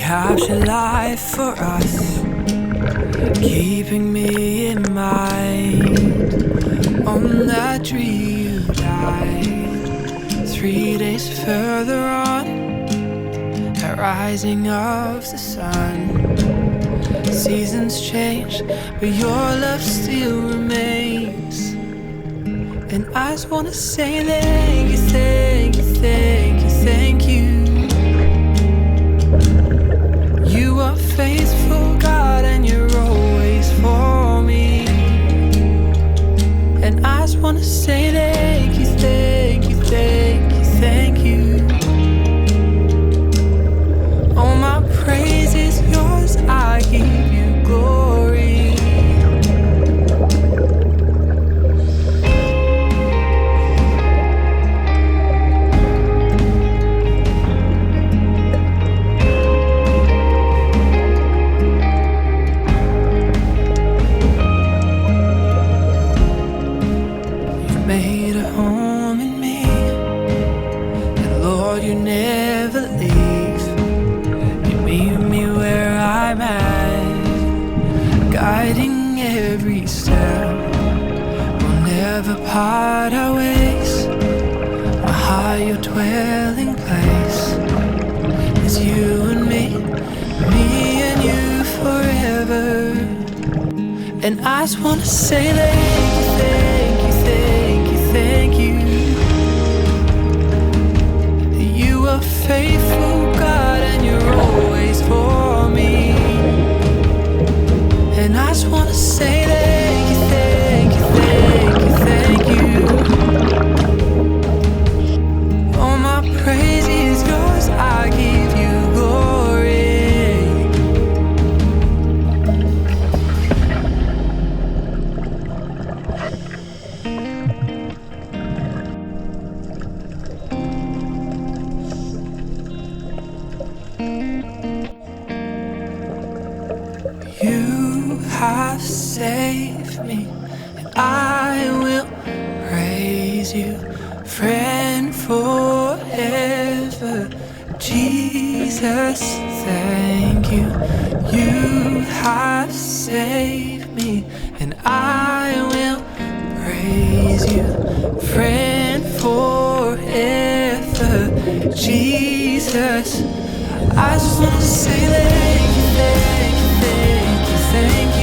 capture life for us, keeping me in mind. On that tree you died, 3 days further on, the rising of the sun. Seasons change, but your love still remains. And I just wanna say thank you, thank you, thank you, thank you. You are faithful, God, and you're always for me. And I just wanna say thank you, thank you, thank you, thank you. All my praise is yours, I give you glory. Part our ways, a higher dwelling place is you and me and you forever. And I just wanna say thank you, thank you, thank you, thank you. You are faithful, God, and you're always for me. And I just wanna say thank you, thank you, thank you, thank you. All my praise is yours, I give you glory. You have saved me, and I will praise you, friend, forever. Jesus, thank you. You have saved me, and I will praise you, friend, forever. Jesus, I just wanna say thank you, thank you, thank you, thank you.